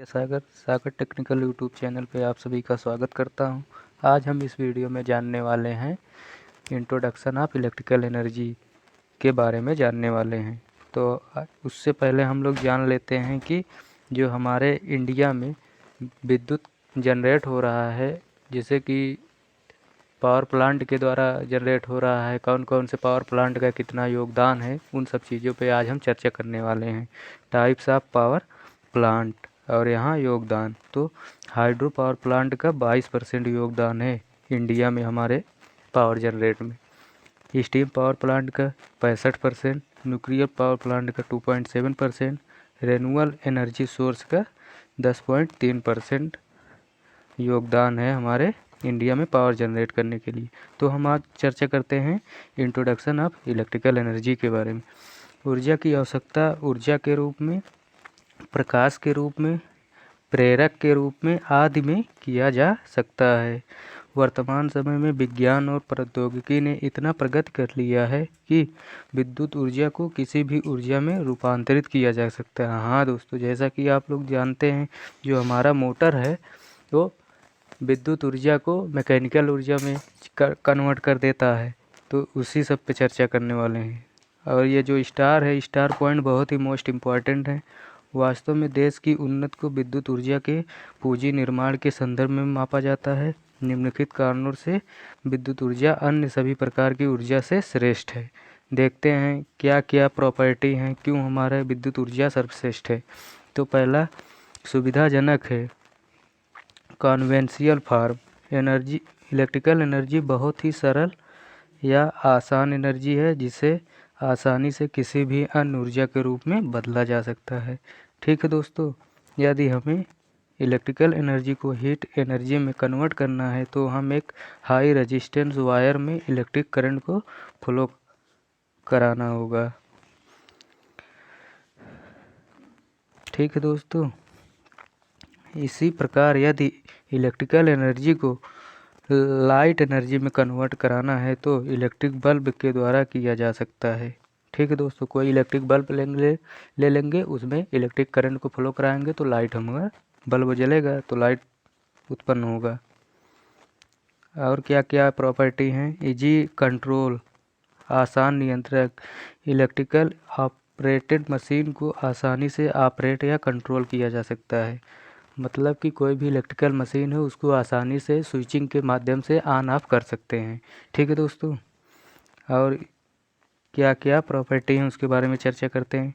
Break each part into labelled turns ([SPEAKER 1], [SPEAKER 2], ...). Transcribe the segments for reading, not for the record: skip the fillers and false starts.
[SPEAKER 1] Sagar Sagar technical YouTube channel पे आप सभी का स्वागत करता हूं। आज हम इस वीडियो में जानने वाले हैं इंट्रोडक्शन ऑफ इलेक्ट्रिकल एनर्जी के बारे में जानने वाले हैं। तो उससे पहले हम लोग जान लेते हैं कि जो हमारे इंडिया में विद्युत जनरेट हो रहा है, जैसे कि पावर प्लांट के द्वारा जनरेट हो रहा है, कौन कौन से पावर प्लांट का कितना योगदान है, उन सब चीज़ों पे आज हम चर्चा करने वाले हैं। टाइप्स ऑफ पावर प्लांट और यहाँ योगदान। तो हाइड्रो पावर प्लांट का 22% योगदान है इंडिया में हमारे पावर जनरेट में। स्टीम पावर प्लांट का 65%, न्यूक्लियर पावर प्लांट का 2.7%, रिन्यूएबल एनर्जी सोर्स का 10.3% योगदान है हमारे इंडिया में पावर जनरेट करने के लिए। तो हम आज चर्चा करते हैं इंट्रोडक्शन ऑफ इलेक्ट्रिकल एनर्जी के बारे में। ऊर्जा की आवश्यकता ऊर्जा के रूप में, प्रकाश के रूप में, प्रेरक के रूप में आदि में किया जा सकता है। वर्तमान समय में विज्ञान और प्रौद्योगिकी ने इतना प्रगति कर लिया है कि विद्युत ऊर्जा को किसी भी ऊर्जा में रूपांतरित किया जा सकता है। हाँ दोस्तों, जैसा कि आप लोग जानते हैं, जो हमारा मोटर है वो विद्युत ऊर्जा को मैकेनिकल ऊर्जा में कन्वर्ट कर देता है। तो उसी सब पे चर्चा करने वाले हैं। और ये जो स्टार है, स्टार पॉइंट बहुत ही मोस्ट इम्पॉर्टेंट है। वास्तव में देश की उन्नति को विद्युत ऊर्जा के पूंजी निर्माण के संदर्भ में मापा जाता है। निम्नलिखित कारणों से विद्युत ऊर्जा अन्य सभी प्रकार की ऊर्जा से श्रेष्ठ है। देखते हैं क्या क्या प्रॉपर्टी हैं, क्यों हमारा विद्युत ऊर्जा सर्वश्रेष्ठ है। तो पहला, सुविधाजनक है। Conventional form energy, electrical energy बहुत ही सरल या आसान एनर्जी है, जिसे आसानी से किसी भी अन्य ऊर्जा के रूप में बदला जा सकता है। ठीक है दोस्तों, यदि हमें इलेक्ट्रिकल एनर्जी को हीट एनर्जी में कन्वर्ट करना है तो हम एक हाई रेजिस्टेंस वायर में इलेक्ट्रिक करंट को फ्लो कराना होगा। ठीक है दोस्तों, इसी प्रकार यदि इलेक्ट्रिकल एनर्जी को लाइट एनर्जी में कन्वर्ट कराना है तो इलेक्ट्रिक बल्ब के द्वारा किया जा सकता है। ठीक है दोस्तों, कोई इलेक्ट्रिक बल्ब ले लेंगे, उसमें इलेक्ट्रिक करंट को फ्लो कराएंगे तो लाइट हमारा बल्ब जलेगा, तो लाइट उत्पन्न होगा। और क्या क्या प्रॉपर्टी हैं? इजी कंट्रोल, आसान नियंत्रक। इलेक्ट्रिकल ऑपरेटेड मशीन को आसानी से ऑपरेट या कंट्रोल किया जा सकता है। मतलब कि कोई भी इलेक्ट्रिकल मशीन है उसको आसानी से स्विचिंग के माध्यम से ऑन ऑफ कर सकते हैं। ठीक है दोस्तों, और क्या क्या प्रॉपर्टी हैं उसके बारे में चर्चा करते हैं।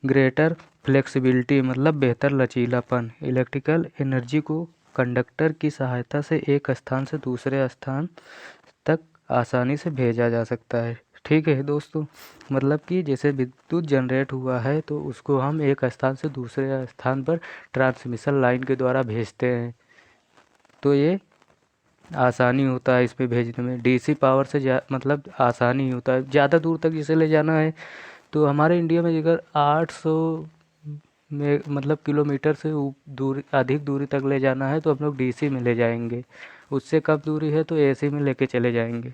[SPEAKER 1] ग्रेटर फ्लेक्सिबिलिटी, मतलब बेहतर लचीलापन। इलेक्ट्रिकल एनर्जी को कंडक्टर की सहायता से एक स्थान से दूसरे स्थान तक आसानी से भेजा जा सकता है। ठीक है दोस्तों, मतलब कि जैसे विद्युत जनरेट हुआ है तो उसको हम एक स्थान से दूसरे स्थान पर ट्रांसमिशन लाइन के द्वारा भेजते हैं, तो ये आसानी होता है इस पे भेजने में। डीसी पावर से मतलब आसानी होता है, ज़्यादा दूर तक इसे ले जाना है तो हमारे इंडिया में अगर 800 में मतलब किलोमीटर से दूर अधिक दूरी तक ले जाना है तो हम लोग डीसी में ले जाएंगे। उससे कम दूरी है तो एसी में लेके चले जाएंगे।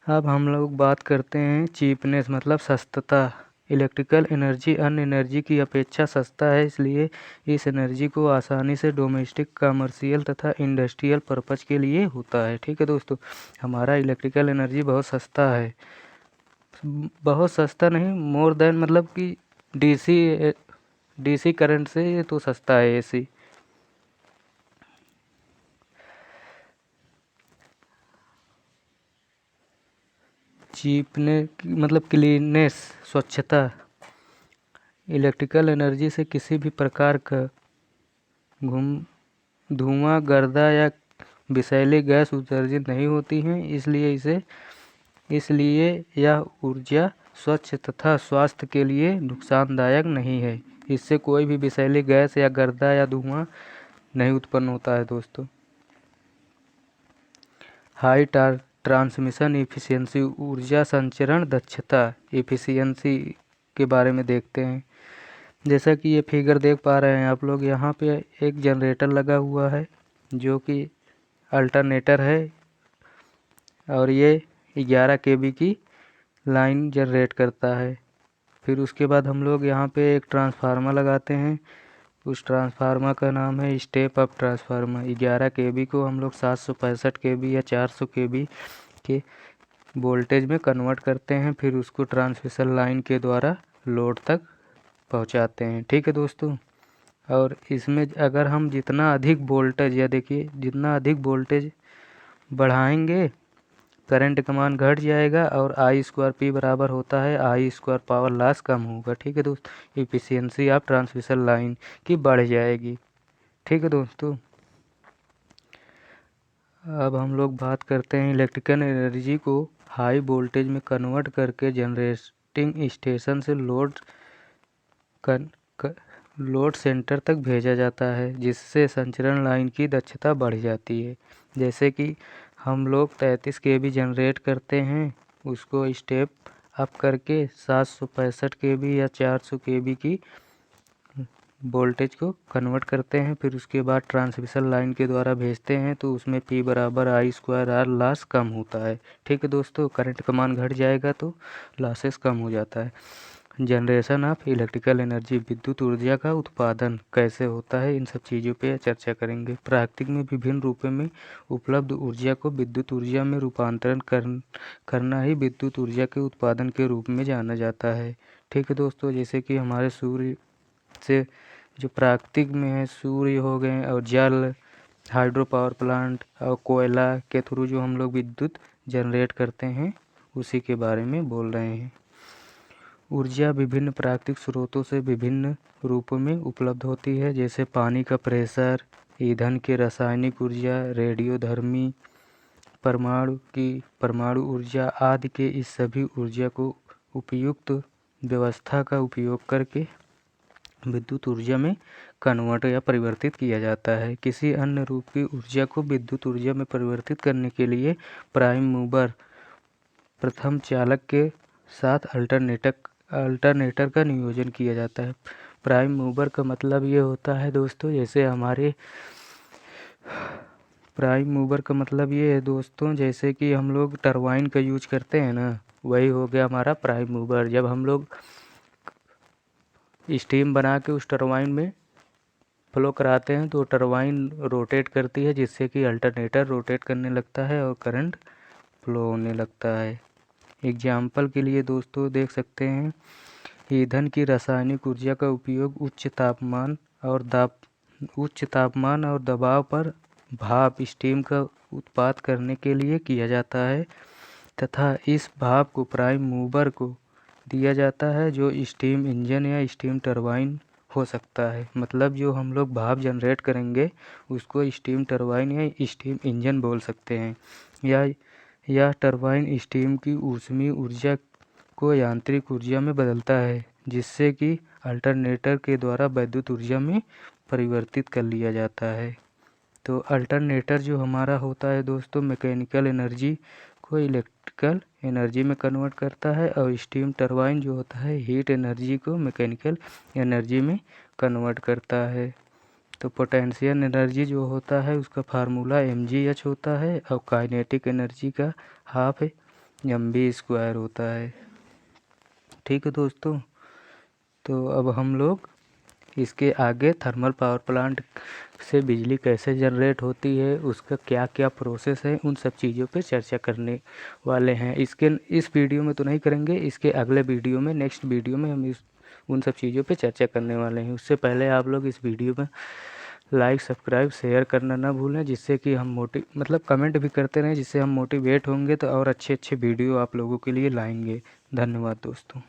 [SPEAKER 1] अब हम लोग बात करते हैं चीपनेस, मतलब सस्ता। इलेक्ट्रिकल एनर्जी अन्य एनर्जी की अपेक्षा सस्ता है, इसलिए इस एनर्जी को आसानी से डोमेस्टिक, कमर्शियल तथा इंडस्ट्रियल पर्पज़ के लिए होता है। ठीक है दोस्तों, हमारा इलेक्ट्रिकल एनर्जी बहुत सस्ता है। बहुत सस्ता नहीं, मोर देन, मतलब कि डीसी करंट से ये तो सस्ता है एसी। चीपने मतलब क्लीननेस, स्वच्छता। इलेक्ट्रिकल एनर्जी से किसी भी प्रकार का धुआं, गर्दा या विषैली गैस उत्सर्जित नहीं होती हैं, इसलिए यह ऊर्जा स्वच्छ तथा स्वास्थ्य के लिए नुकसानदायक नहीं है। इससे कोई भी विषैली गैस या गर्दा या धुआं नहीं उत्पन्न होता है दोस्तों। हाई ट्रांसमिशन इफिशियंसी, ऊर्जा संचरण दक्षता, इफिशियंसी के बारे में देखते हैं। जैसा कि ये फिगर देख पा रहे हैं आप लोग, यहाँ पे एक जनरेटर लगा हुआ है जो कि अल्टरनेटर है, और ये 11 kV की लाइन जनरेट करता है। फिर उसके बाद हम लोग यहाँ पे एक ट्रांसफार्मर लगाते हैं। उस ट्रांसफार्मर का नाम है स्टेप अप ट्रांसफार्मर। 11 kV को हम लोग 765 kV या 400 kV के वोल्टेज में कन्वर्ट करते हैं, फिर उसको ट्रांसमिशन लाइन के द्वारा लोड तक पहुंचाते हैं। ठीक है दोस्तों। और इसमें अगर हम जितना अधिक वोल्टेज, या देखिए जितना अधिक वोल्टेज बढ़ाएंगे करंट का मान घट जाएगा और I²P बराबर होता है I² पावर लॉस कम होगा। ठीक है दोस्तों। इफिशियंसी ऑफ ट्रांसमिशन लाइन की बढ़ जाएगी। ठीक है दोस्तों। अब हम लोग बात करते हैं इलेक्ट्रिकल एनर्जी को हाई वोल्टेज में कन्वर्ट करके जनरेटिंग स्टेशन से लोड सेंटर तक भेजा जाता है, जिससे संचरण लाइन की दक्षता बढ़ जाती है। जैसे कि हम लोग 33 kV जनरेट करते हैं, उसको स्टेप अप करके 765 kV या 400 kV की वोल्टेज को कन्वर्ट करते हैं, फिर उसके बाद ट्रांसमिशन लाइन के द्वारा भेजते हैं, तो उसमें P बराबर I² लॉस कम होता है। ठीक है दोस्तों। करंट का मान घट जाएगा तो लॉसेस कम हो जाता है। जनरेशन ऑफ इलेक्ट्रिकल एनर्जी, विद्युत ऊर्जा का उत्पादन कैसे होता है, इन सब चीज़ों पे चर्चा करेंगे। प्राकृतिक में विभिन्न रूपों में उपलब्ध ऊर्जा को विद्युत ऊर्जा में रूपांतरण करना ही विद्युत ऊर्जा के उत्पादन के रूप में जाना जाता है। ठीक है दोस्तों। जैसे कि हमारे सूर्य से जो प्राकृतिक में है, सूर्य हो गए और जल, हाइड्रो पावर प्लांट और कोयला के थ्रू जो हम लोग विद्युत जनरेट करते हैं, उसी के बारे में बोल रहे हैं। ऊर्जा विभिन्न प्राकृतिक स्रोतों से विभिन्न रूपों में उपलब्ध होती है, जैसे पानी का प्रेशर, ईंधन की रासायनिक ऊर्जा, रेडियोधर्मी, परमाणु ऊर्जा आदि के इस सभी ऊर्जा को उपयुक्त व्यवस्था का उपयोग करके विद्युत ऊर्जा में कन्वर्ट या परिवर्तित किया जाता है। किसी अन्य रूप की ऊर्जा को विद्युत ऊर्जा में परिवर्तित करने के लिए प्राइम मूवर, प्रथम चालक के साथ अल्टरनेटर का नियोजन किया जाता है। प्राइम मूवर का मतलब ये होता है दोस्तों, जैसे हमारे प्राइम मूवर का मतलब ये है दोस्तों, जैसे कि हम लोग टरबाइन का यूज करते हैं ना, वही हो गया हमारा प्राइम मूवर। जब हम लोग स्टीम बना के उस टरबाइन में फ्लो कराते हैं तो टरबाइन रोटेट करती है, जिससे कि अल्टरनेटर रोटेट करने लगता है और करंट फ्लो होने लगता है। एग्जाम्पल के लिए दोस्तों देख सकते हैं, ईंधन की रासायनिक ऊर्जा का उपयोग उच्च तापमान और दबाव पर भाप स्टीम का उत्पाद करने के लिए किया जाता है, तथा इस भाप को प्राइम मूवर को दिया जाता है, जो स्टीम इंजन या स्टीम टरबाइन हो सकता है। मतलब जो हम लोग भाप जनरेट करेंगे उसको स्टीम टरबाइन या स्टीम इंजन बोल सकते हैं। या टरबाइन स्टीम की ऊष्मीय ऊर्जा को यांत्रिक ऊर्जा में बदलता है, जिससे कि अल्टरनेटर के द्वारा विद्युत ऊर्जा में परिवर्तित कर लिया जाता है। तो अल्टरनेटर जो हमारा होता है दोस्तों, मैकेनिकल एनर्जी को इलेक्ट्रिकल एनर्जी में कन्वर्ट करता है, और स्टीम टरबाइन जो होता है हीट एनर्जी को मैकेनिकल एनर्जी में कन्वर्ट करता है। तो पोटेंशियल एनर्जी जो होता है उसका फार्मूला mgh होता है, और काइनेटिक एनर्जी का हाफ mv² होता है। ठीक है दोस्तों। तो अब हम लोग इसके आगे थर्मल पावर प्लांट से बिजली कैसे जनरेट होती है, उसका क्या क्या प्रोसेस है, उन सब चीज़ों पे चर्चा करने वाले हैं। इस वीडियो में तो नहीं करेंगे, इसके अगले वीडियो में, नेक्स्ट वीडियो में हम उन सब चीज़ों पे चर्चा करने वाले हैं। उससे पहले आप लोग इस वीडियो में लाइक, सब्सक्राइब, शेयर करना ना भूलें, जिससे कि हम कमेंट भी करते रहें, जिससे हम मोटिवेट होंगे तो और अच्छे वीडियो आप लोगों के लिए लाएंगे। धन्यवाद दोस्तों।